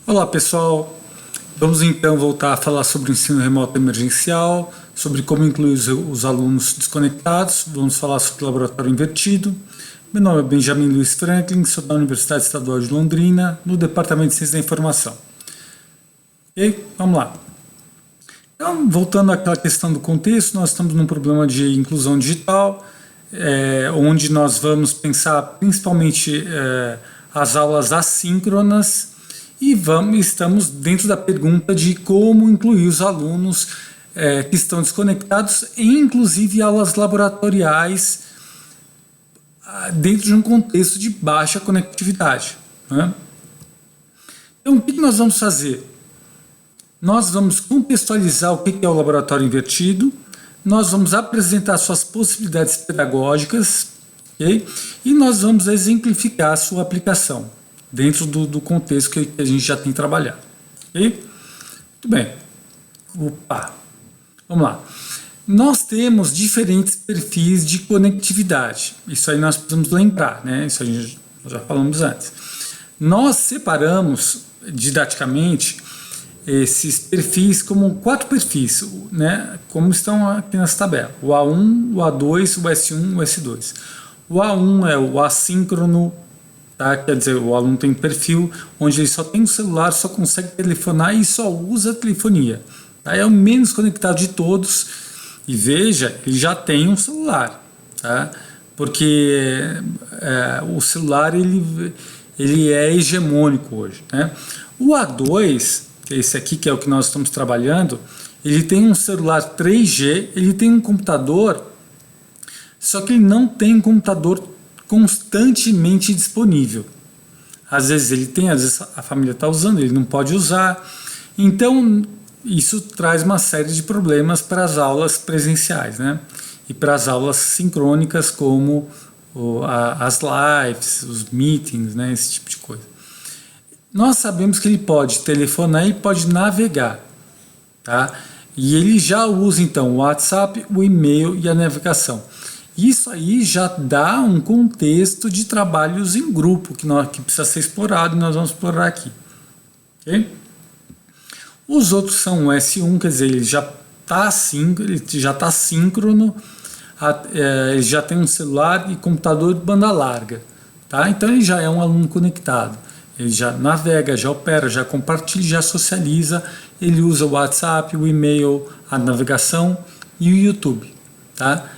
Olá pessoal, vamos então voltar a falar sobre o ensino remoto emergencial, sobre como incluir os alunos desconectados, vamos falar sobre o laboratório invertido. Meu nome é Benjamin Luiz Franklin, sou da Universidade Estadual de Londrina, no Departamento de Ciência da Informação. Ok? Vamos lá. Então, voltando àquela questão do contexto, nós estamos num problema de inclusão digital, onde nós vamos pensar principalmente as aulas assíncronas e estamos dentro da pergunta de como incluir os alunos que estão desconectados em inclusive aulas laboratoriais dentro de um contexto de baixa conectividade, né? Então, o que nós vamos fazer? Nós vamos contextualizar o que é o laboratório invertido, nós vamos apresentar suas possibilidades pedagógicas, okay? E nós vamos exemplificar a sua aplicação dentro do contexto que a gente já tem trabalhado. Okay? Muito bem. Opa! Vamos lá. Nós temos diferentes perfis de conectividade. Isso aí nós precisamos lembrar, né? Isso nós já falamos antes. Nós separamos didaticamente esses perfis como 4 perfis, né? Como estão aqui nessa tabela. O A1, o A2, o S1 e o S2. O A1 é o assíncrono, tá? Quer dizer, o aluno tem um perfil onde ele só tem um celular, só consegue telefonar e só usa a telefonia. Tá? É o menos conectado de todos. E veja, ele já tem um celular, tá? Porque o celular ele é hegemônico hoje, né? O A2, esse aqui que é o que nós estamos trabalhando, ele tem um celular 3G, ele tem um computador, só que ele não tem um computador constantemente disponível. Às vezes ele tem, às vezes a família está usando, ele não pode usar. Então, isso traz uma série de problemas para as aulas presenciais, né? E para as aulas sincrônicas, como as lives, os meetings, né? Esse tipo de coisa. Nós sabemos que ele pode telefonar e pode navegar, tá? E ele já usa então o WhatsApp, o e-mail e a navegação. Isso aí já dá um contexto de trabalhos em grupo que precisa ser explorado e nós vamos explorar aqui. Okay? Os outros são o S1, quer dizer, ele já está síncrono, ele já tem um celular e computador de banda larga, tá? Então ele já é um aluno conectado. Ele já navega, já opera, já compartilha, já socializa, ele usa o WhatsApp, o e-mail, a navegação e o YouTube, tá?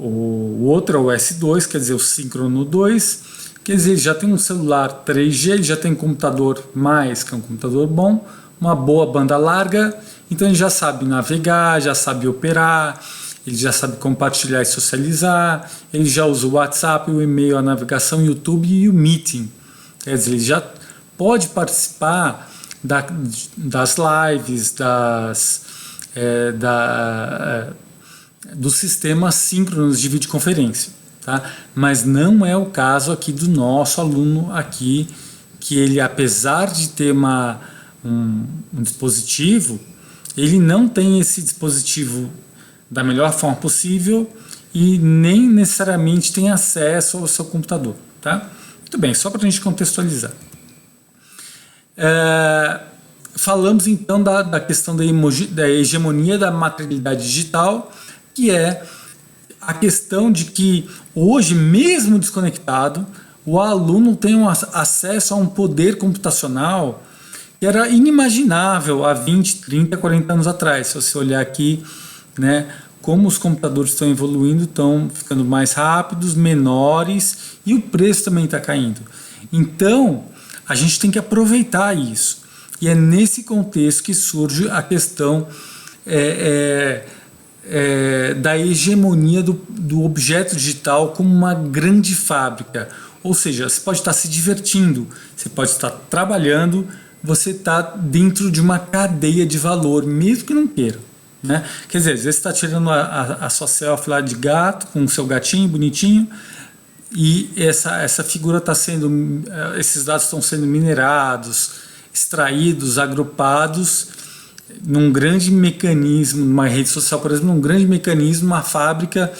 O outro é o S2, quer dizer, o síncrono 2, quer dizer, ele já tem um celular 3G, ele já tem um computador que é um computador bom, uma boa banda larga, então ele já sabe navegar, já sabe operar, ele já sabe compartilhar e socializar, ele já usa o WhatsApp, o e-mail, a navegação, o YouTube e o Meeting. Quer dizer, ele já pode participar das lives, dos sistemas síncronos de videoconferência, tá? Mas não é o caso aqui do nosso aluno aqui, que ele, apesar de ter um dispositivo, ele não tem esse dispositivo da melhor forma possível e nem necessariamente tem acesso ao seu computador, tá? Muito bem, só para a gente contextualizar. Falamos então da questão da hegemonia da materialidade digital, que é a questão de que hoje, mesmo desconectado, o aluno tem acesso a um poder computacional que era inimaginável há 20, 30, 40 anos atrás. Se você olhar aqui, né, como os computadores estão evoluindo, estão ficando mais rápidos, menores, e o preço também está caindo. Então, a gente tem que aproveitar isso. E é nesse contexto que surge a questão da hegemonia do objeto digital como uma grande fábrica. Ou seja, você pode estar se divertindo, você pode estar trabalhando, você está dentro de uma cadeia de valor, mesmo que não queira, né? Quer dizer, às vezes você está tirando a sua selfie lá de gato, com o seu gatinho bonitinho, e essa figura está sendo, esses dados estão sendo minerados, extraídos, agrupados num grande mecanismo, numa rede social, por exemplo, num grande mecanismo, uma fábrica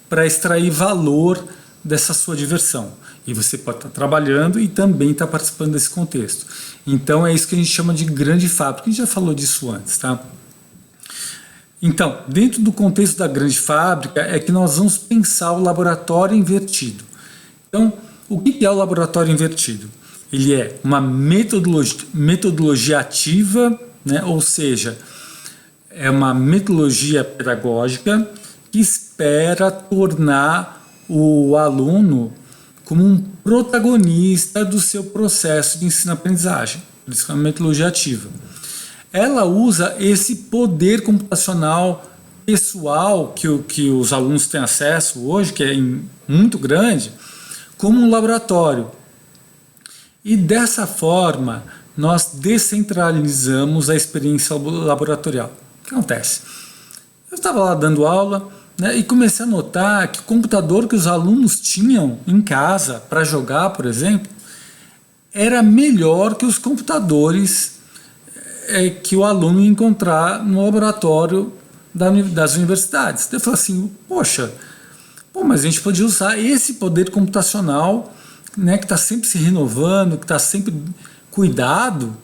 para extrair valor dessa sua diversão. E você pode estar trabalhando e também estar participando desse contexto. Então é isso que a gente chama de grande fábrica. A gente já falou disso antes, tá? Então, dentro do contexto da grande fábrica é que nós vamos pensar o laboratório invertido. Então, o que é o laboratório invertido? Ele é uma metodologia ativa, né? Ou seja, é uma metodologia pedagógica que espera tornar o aluno como um protagonista do seu processo de ensino-aprendizagem. Por isso que é uma metodologia ativa. Ela usa esse poder computacional pessoal que os alunos têm acesso hoje, que é muito grande, como um laboratório. E dessa forma, nós descentralizamos a experiência laboratorial. O que acontece? Eu estava lá dando aula, né, e comecei a notar que o computador que os alunos tinham em casa para jogar, por exemplo, era melhor que os computadores que o aluno ia encontrar no laboratório das universidades. Eu falei assim, poxa, mas a gente podia usar esse poder computacional, né, que está sempre se renovando, que está sempre cuidado,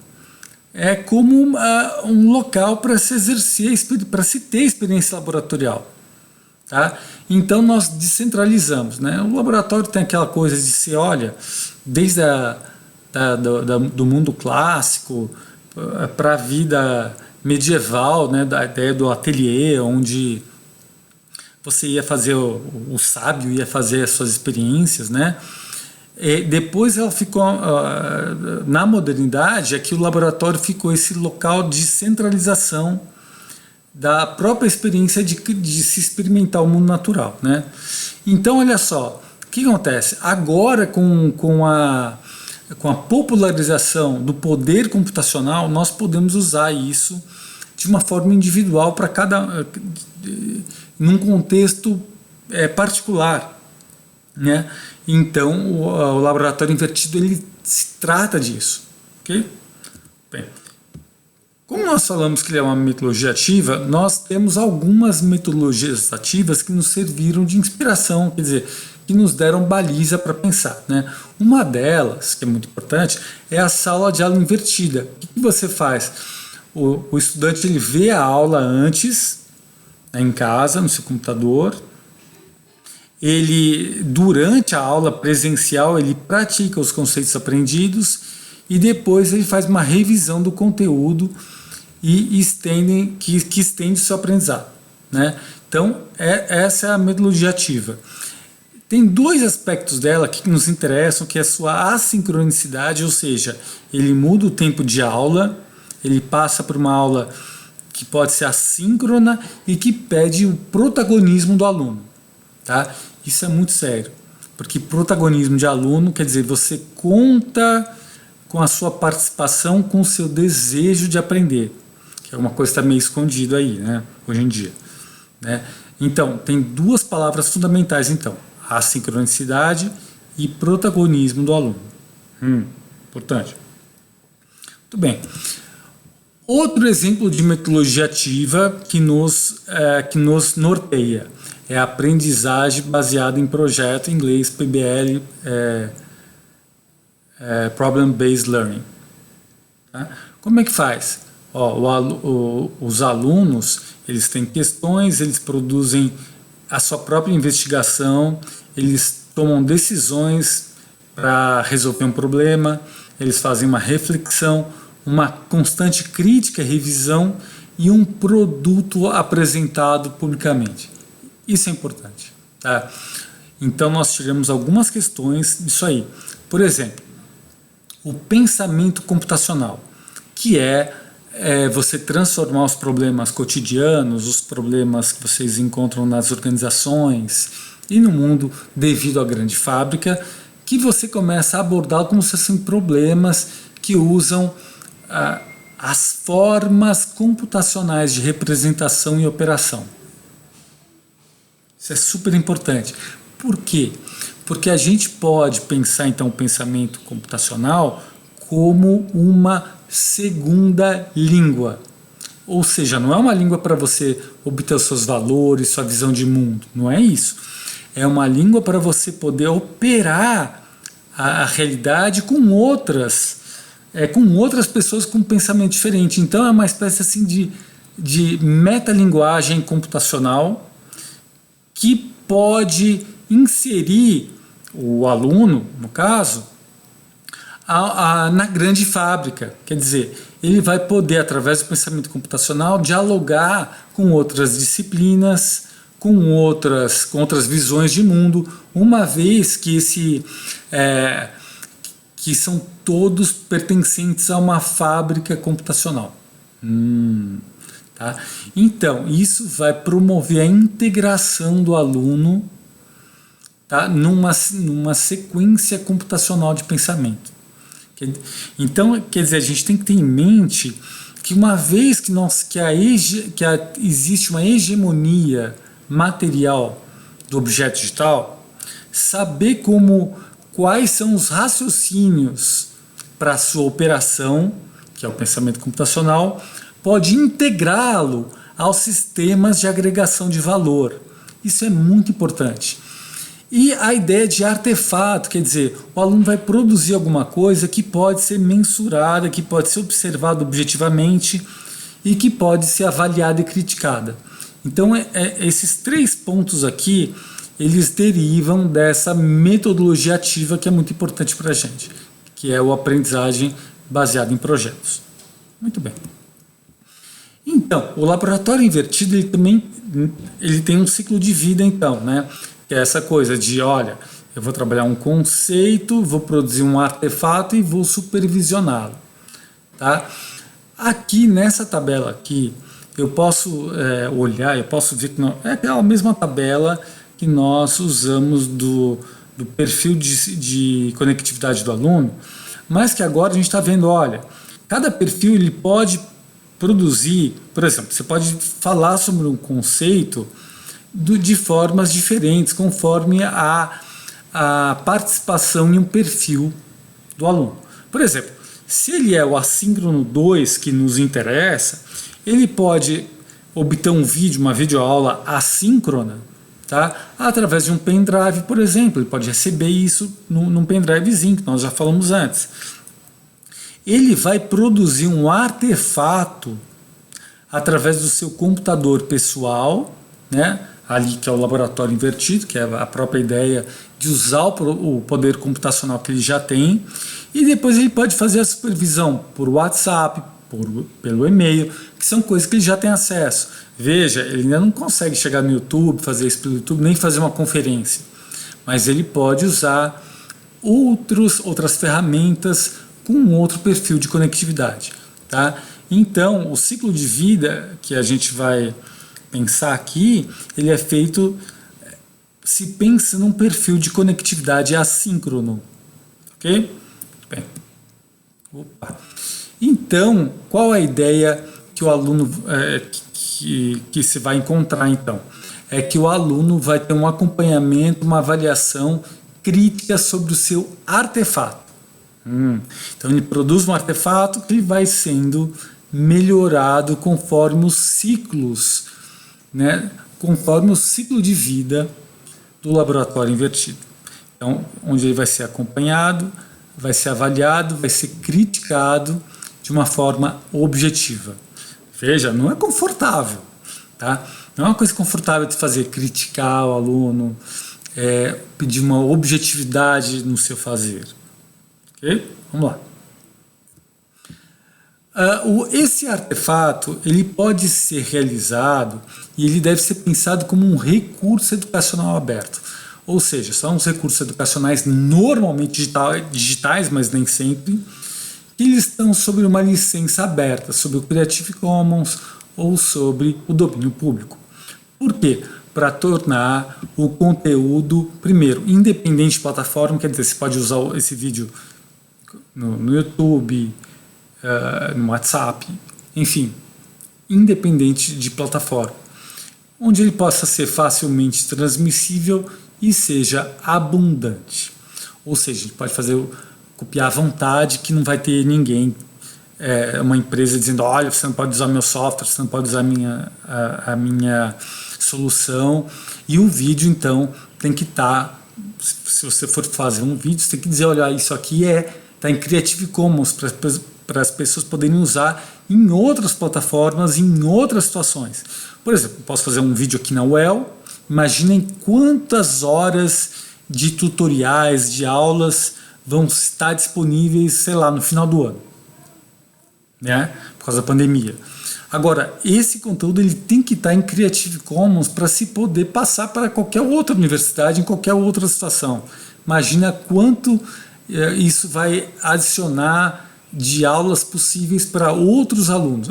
como um local para se exercer, para se ter experiência laboratorial. Tá? Então nós descentralizamos, né? O laboratório tem aquela coisa de ser, olha, desde do mundo clássico para a vida medieval, né? Da ideia do ateliê, onde você ia fazer, o sábio ia fazer as suas experiências, né? E depois ela ficou, na modernidade, que o laboratório ficou esse local de centralização da própria experiência de se experimentar o mundo natural, né? Então, olha só, o que acontece? Agora, com a popularização do poder computacional, nós podemos usar isso de uma forma individual para num contexto particular, né? Então, o laboratório invertido, ele se trata disso, ok? Bem, como nós falamos que ele é uma metodologia ativa, nós temos algumas metodologias ativas que nos serviram de inspiração, quer dizer, que nos deram baliza para pensar, né? Uma delas, que é muito importante, é a sala de aula invertida. O que você faz? O estudante ele vê a aula antes, né, em casa, no seu computador. Ele, durante a aula presencial, ele pratica os conceitos aprendidos e depois ele faz uma revisão do conteúdo e que estende o seu aprendizado, né? Então, essa é a metodologia ativa. Tem dois aspectos dela que nos interessam, que é a sua assincronicidade, ou seja, ele muda o tempo de aula, ele passa por uma aula que pode ser assíncrona e que pede o protagonismo do aluno, tá? Isso é muito sério, porque protagonismo de aluno quer dizer você conta com a sua participação, com o seu desejo de aprender, que é uma coisa que está meio escondida aí, né, hoje em dia, né? Então, tem duas palavras fundamentais, então, assincronicidade e protagonismo do aluno. Importante. Muito bem. Outro exemplo de metodologia ativa que nos norteia é a aprendizagem baseada em projeto, em inglês, PBL, Problem Based Learning. Tá? Como é que faz? Os alunos, eles têm questões, eles produzem a sua própria investigação, eles tomam decisões para resolver um problema, eles fazem uma reflexão, uma constante crítica, revisão e um produto apresentado publicamente. Isso é importante, tá? Então nós tiramos algumas questões disso aí. Por exemplo, o pensamento computacional, que é você transformar os problemas cotidianos, os problemas que vocês encontram nas organizações e no mundo devido à grande fábrica, que você começa a abordar como se fossem problemas que usam as formas computacionais de representação e operação. Isso é super importante. Por quê? Porque a gente pode pensar, então, o pensamento computacional como uma segunda língua. Ou seja, não é uma língua para você obter os seus valores, sua visão de mundo. Não é isso. É uma língua para você poder operar a realidade com outras pessoas com pensamento diferente. Então é uma espécie assim de metalinguagem computacional que pode inserir o aluno, no caso, na grande fábrica. Quer dizer, ele vai poder, através do pensamento computacional, dialogar com outras disciplinas, com outras visões de mundo, uma vez que que são todos pertencentes a uma fábrica computacional. Tá? Então, isso vai promover a integração do aluno, tá? numa sequência computacional de pensamento. Então, quer dizer, a gente tem que ter em mente que uma vez que existe uma hegemonia material do objeto digital, saber quais são os raciocínios para a sua operação, que é o pensamento computacional, pode integrá-lo aos sistemas de agregação de valor. Isso é muito importante. E a ideia de artefato, quer dizer, o aluno vai produzir alguma coisa que pode ser mensurada, que pode ser observada objetivamente e que pode ser avaliada e criticada. Então, esses 3 pontos aqui, eles derivam dessa metodologia ativa que é muito importante para a gente, que é o aprendizagem baseada em projetos. Muito bem. Então, o laboratório invertido ele tem um ciclo de vida, então, né? Que é essa coisa de, olha, eu vou trabalhar um conceito, vou produzir um artefato e vou supervisioná-lo. Tá? Aqui nessa tabela aqui, eu posso olhar, eu posso ver que é aquela mesma tabela que nós usamos do perfil de conectividade do aluno, mas que agora a gente está vendo, olha, cada perfil ele pode produzir, por exemplo, você pode falar sobre um conceito de formas diferentes, conforme a participação em um perfil do aluno. Por exemplo, se ele é o assíncrono 2 que nos interessa, ele pode obter uma videoaula assíncrona, tá? Através de um pendrive, por exemplo. Ele pode receber isso num pendrivezinho, que nós já falamos antes. Ele vai produzir um artefato através do seu computador pessoal, né? Ali que é o laboratório invertido, que é a própria ideia de usar o poder computacional que ele já tem, e depois ele pode fazer a supervisão por WhatsApp, pelo e-mail, que são coisas que ele já tem acesso. Veja, ele ainda não consegue chegar no YouTube, fazer isso pelo YouTube, nem fazer uma conferência, mas ele pode usar outras ferramentas com outro perfil de conectividade. Tá? Então, o ciclo de vida que a gente vai pensar aqui, ele é feito, se pensa num perfil de conectividade assíncrono. Ok? Bem. Opa. Então, qual a ideia que o aluno que se vai encontrar então? É que o aluno vai ter um acompanhamento, uma avaliação crítica sobre o seu artefato. Então ele produz um artefato que vai sendo melhorado conforme os ciclos, né, conforme o ciclo de vida do laboratório invertido. Então, onde ele vai ser acompanhado, vai ser avaliado, vai ser criticado de uma forma objetiva. Veja, não é confortável, tá? Não é uma coisa confortável de fazer, criticar o aluno, pedir uma objetividade no seu fazer. Ok? Vamos lá. Esse artefato ele pode ser realizado e ele deve ser pensado como um recurso educacional aberto. Ou seja, são os recursos educacionais normalmente digitais, mas nem sempre, que eles estão sobre uma licença aberta, sobre o Creative Commons ou sobre o domínio público. Por quê? Para tornar o conteúdo, primeiro, independente de plataforma, quer dizer, você pode usar esse vídeo no YouTube, no WhatsApp, enfim, independente de plataforma, onde ele possa ser facilmente transmissível e seja abundante. Ou seja, a gente pode copiar à vontade, que não vai ter ninguém, uma empresa dizendo, olha, você não pode usar meu software, você não pode usar a minha solução, e o vídeo então tem que estar se você for fazer um vídeo, você tem que dizer, olha, isso aqui está em Creative Commons para as pessoas poderem usar em outras plataformas, em outras situações. Por exemplo, eu posso fazer um vídeo aqui na UEL, imaginem quantas horas de tutoriais, de aulas vão estar disponíveis, sei lá, no final do ano, né? Por causa da pandemia. Agora, esse conteúdo ele tem que estar em Creative Commons para se poder passar para qualquer outra universidade, em qualquer outra situação. Imagina quanto isso vai adicionar de aulas possíveis para outros alunos.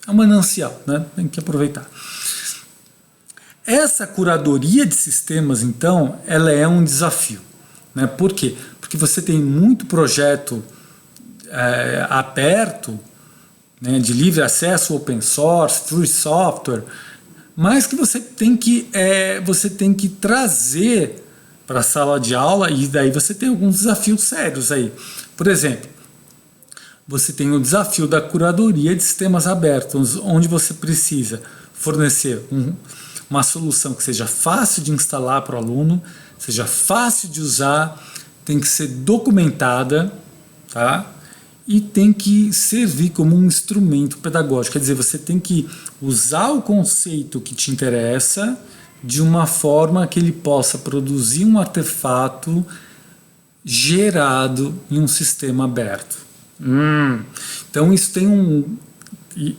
É um manancial, né? Tem que aproveitar. Essa curadoria de sistemas, então, ela é um desafio, né? Por quê? Porque você tem muito projeto aberto, né, de livre acesso, open source, free software, mas que você tem que trazer para a sala de aula, e daí você tem alguns desafios sérios aí. Por exemplo, você tem o desafio da curadoria de sistemas abertos, onde você precisa fornecer uma solução que seja fácil de instalar para o aluno, seja fácil de usar, tem que ser documentada, tá? E tem que servir como um instrumento pedagógico. Quer dizer, você tem que usar o conceito que te interessa de uma forma que ele possa produzir um artefato gerado em um sistema aberto. Então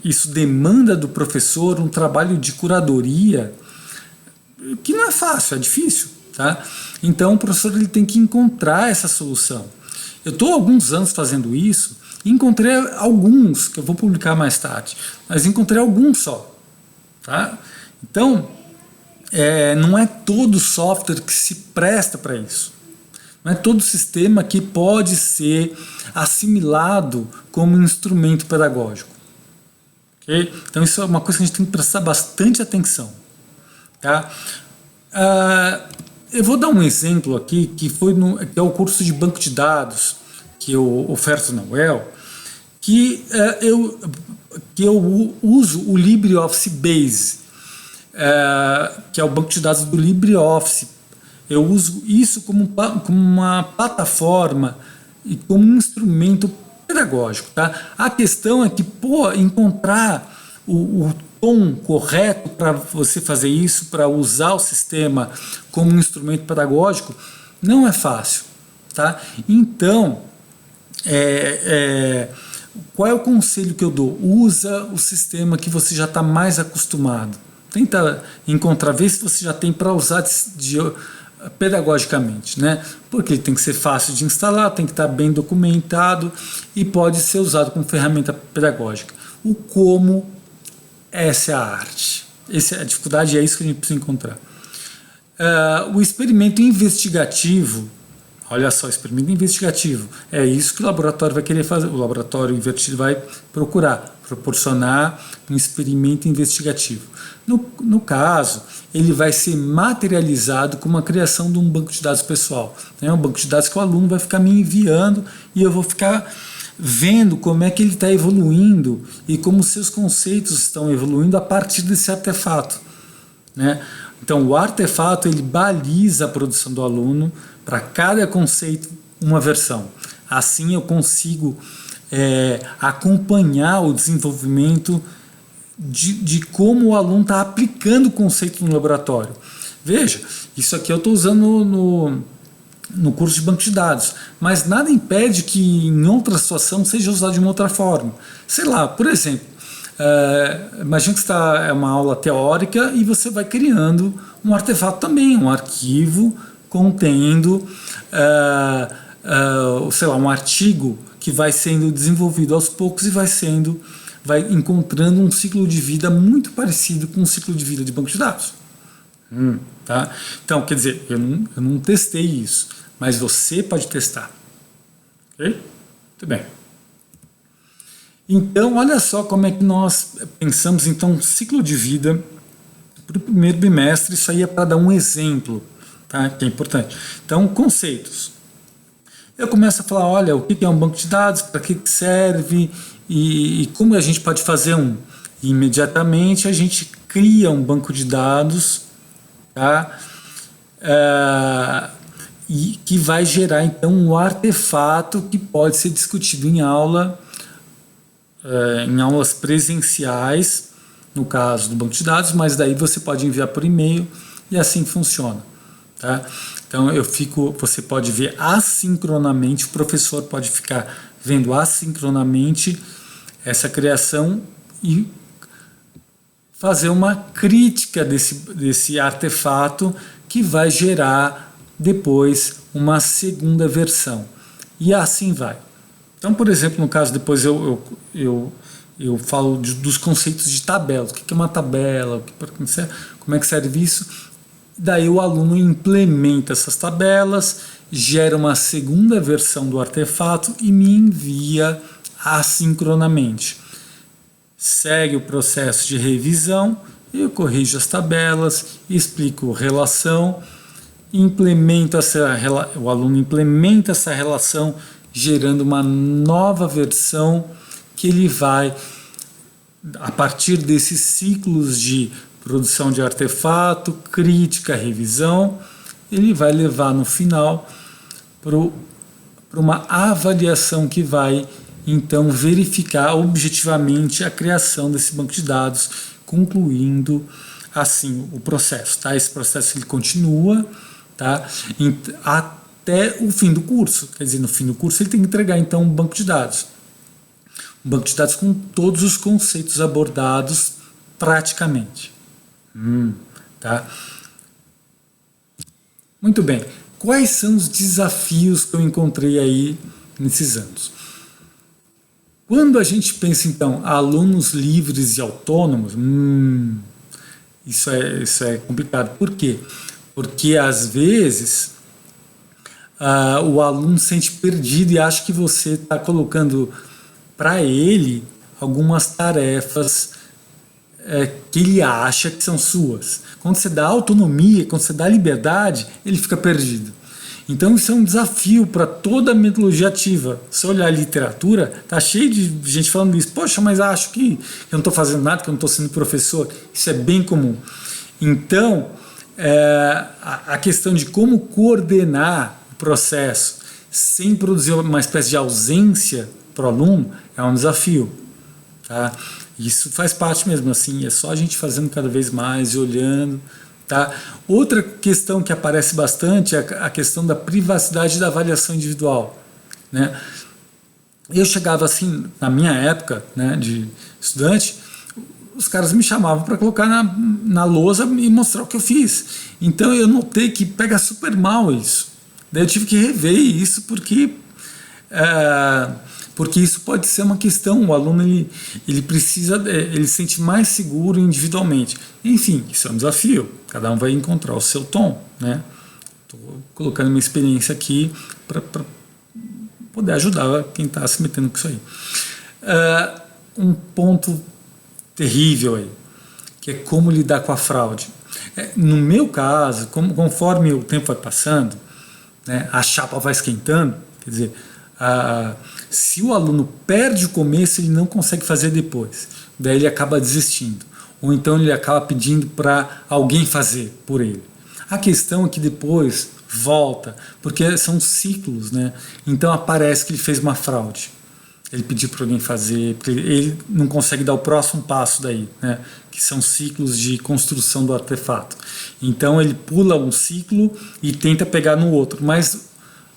isso demanda do professor um trabalho de curadoria que não é fácil, é difícil, tá? Então o professor ele tem que encontrar essa solução. Eu estou há alguns anos fazendo isso e encontrei alguns, que eu vou publicar mais tarde, mas encontrei alguns só. Tá? Então, não é todo software que se presta para isso. Não é todo sistema que pode ser assimilado como um instrumento pedagógico. Okay? Então, isso é uma coisa que a gente tem que prestar bastante atenção. Tá? Eu vou dar um exemplo aqui, que é o curso de banco de dados que eu oferto na UEL, que eu uso o LibreOffice Base, que é o banco de dados do LibreOffice. Eu uso isso como uma plataforma e como um instrumento pedagógico. Tá? A questão é que encontrar o tom correto para você fazer isso, para usar o sistema como um instrumento pedagógico, não é fácil. Tá? Então, qual é o conselho que eu dou? Usa o sistema que você já está mais acostumado. Tenta encontrar, ver se você já tem para usar pedagogicamente, né? Porque ele tem que ser fácil de instalar, tem que estar bem documentado e pode ser usado como ferramenta pedagógica. O como, essa é a arte. Essa é a dificuldade, é isso que a gente precisa encontrar. O experimento investigativo, olha só, experimento investigativo, é isso que o laboratório vai querer fazer, o laboratório invertido vai proporcionar um experimento investigativo. No caso, ele vai ser materializado com a criação de um banco de dados pessoal. É um banco de dados que o aluno vai ficar me enviando e eu vou ficar vendo como é que ele está evoluindo e como seus conceitos estão evoluindo a partir desse artefato, né? Então, o artefato ele baliza a produção do aluno para cada conceito uma versão. Assim eu consigo acompanhar o desenvolvimento de como o aluno está aplicando o conceito no laboratório. Veja, isso aqui eu estou usando no curso de banco de dados, mas nada impede que em outra situação seja usado de uma outra forma. Sei lá, por exemplo, imagina que é uma aula teórica e você vai criando um artefato também, um arquivo contendo, sei lá, um artigo que vai sendo desenvolvido aos poucos e vai encontrando um ciclo de vida muito parecido com o ciclo de vida de banco de dados. Tá? Então, quer dizer, eu não testei isso, mas você pode testar. Ok? Muito bem. Então, olha só como é que nós pensamos, então, ciclo de vida para o primeiro bimestre. Isso aí é para dar um exemplo, tá? Que é importante. Então, conceitos. Eu começo a falar, olha, o que é um banco de dados, para que serve e como a gente pode fazer um. E imediatamente a gente cria um banco de dados, tá? e que vai gerar então um artefato que pode ser discutido em aula, em aulas presenciais, no caso do banco de dados, mas daí você pode enviar por e-mail e assim funciona. Tá? Então você pode ver assincronamente, o professor pode ficar vendo assincronamente essa criação e fazer uma crítica desse artefato que vai gerar depois uma segunda versão. E assim vai. Então, por exemplo, no caso, depois eu falo dos conceitos de tabelas. O que é uma tabela? Como é que serve isso? Daí o aluno implementa essas tabelas, gera uma segunda versão do artefato e me envia assincronamente. Segue o processo de revisão, eu corrijo as tabelas, explico relação, o aluno implementa essa relação, gerando uma nova versão que ele vai, a partir desses ciclos de produção de artefato, crítica, revisão, ele vai levar no final para uma avaliação que vai então verificar objetivamente a criação desse banco de dados, concluindo assim o processo. Tá? Esse processo ele continua, tá? Até o fim do curso. Quer dizer, no fim do curso ele tem que entregar então um banco de dados. Um banco de dados com todos os conceitos abordados praticamente. Tá? Muito bem. Quais são os desafios que eu encontrei aí nesses anos? Quando a gente pensa, então, alunos livres e autônomos, isso é complicado. Por quê? Porque, às vezes, o aluno se sente perdido e acha que você está colocando para ele algumas tarefas que ele acha que são suas. Quando você dá autonomia, quando você dá liberdade, ele fica perdido. Então isso é um desafio para toda a metodologia ativa. Se olhar a literatura, tá cheio de gente falando isso. Poxa, mas acho que eu não estou fazendo nada, que eu não estou sendo professor. Isso é bem comum. Então, a questão de como coordenar o processo sem produzir uma espécie de ausência para o aluno é um desafio. Tá? Isso faz parte mesmo, assim, é só a gente fazendo cada vez mais e olhando. Tá? Outra questão que aparece bastante é a questão da privacidade da avaliação individual. Né? Eu chegava assim, na minha época, né, de estudante, os caras me chamavam para colocar na lousa e mostrar o que eu fiz. Então eu notei que pega super mal isso. Daí eu tive que rever isso porque isso pode ser uma questão, o aluno ele precisa, ele se sente mais seguro individualmente. Enfim, isso é um desafio, cada um vai encontrar o seu tom. Né? Estou colocando uma experiência aqui para poder ajudar quem está se metendo com isso aí. Um ponto terrível aí, que é como lidar com a fraude. No meu caso, conforme o tempo vai passando, né, a chapa vai esquentando, quer dizer, se o aluno perde o começo, ele não consegue fazer depois. Daí ele acaba desistindo. Ou então ele acaba pedindo para alguém fazer por ele. A questão é que depois volta, porque são ciclos, né? Então aparece que ele fez uma fraude. Ele pediu para alguém fazer, porque ele não consegue dar o próximo passo daí, né? Que são ciclos de construção do artefato. Então ele pula um ciclo e tenta pegar no outro, mas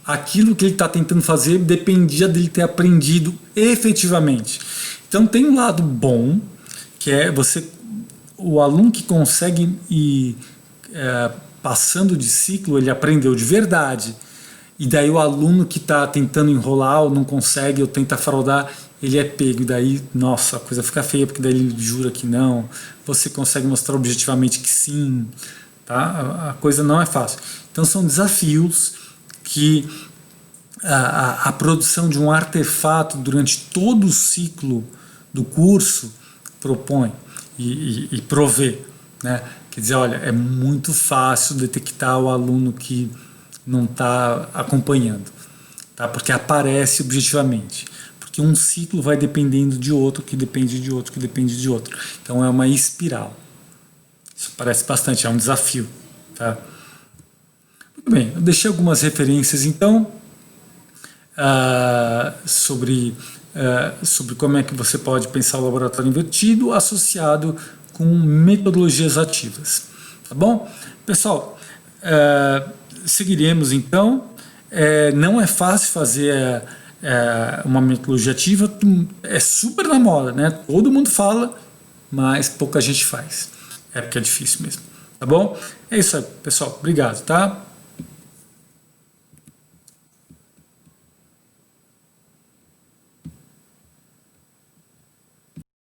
aquilo que ele está tentando fazer dependia dele ter aprendido efetivamente. Então tem um lado bom, que é o aluno que consegue ir passando de ciclo, ele aprendeu de verdade. E daí o aluno que está tentando enrolar ou não consegue ou tenta fraudar, ele é pego. E daí, nossa, a coisa fica feia, porque daí ele jura que não. Você consegue mostrar objetivamente que sim. Tá? A coisa não é fácil. Então são desafios que a produção de um artefato durante todo o ciclo do curso propõe e provê. Né? Quer dizer, olha, é muito fácil detectar o aluno que não está acompanhando, tá? Porque aparece objetivamente. Porque um ciclo vai dependendo de outro, que depende de outro, que depende de outro. Então é uma espiral. Isso parece bastante, é um desafio. Tá? Muito Bem, eu deixei algumas referências então sobre como é que você pode pensar o laboratório invertido associado com metodologias ativas, tá bom? Pessoal, seguiremos então. Não é fácil fazer uma metodologia ativa, é super na moda, né? Todo mundo fala, mas pouca gente faz. É porque é difícil mesmo, tá bom? É isso aí, pessoal. Obrigado, tá?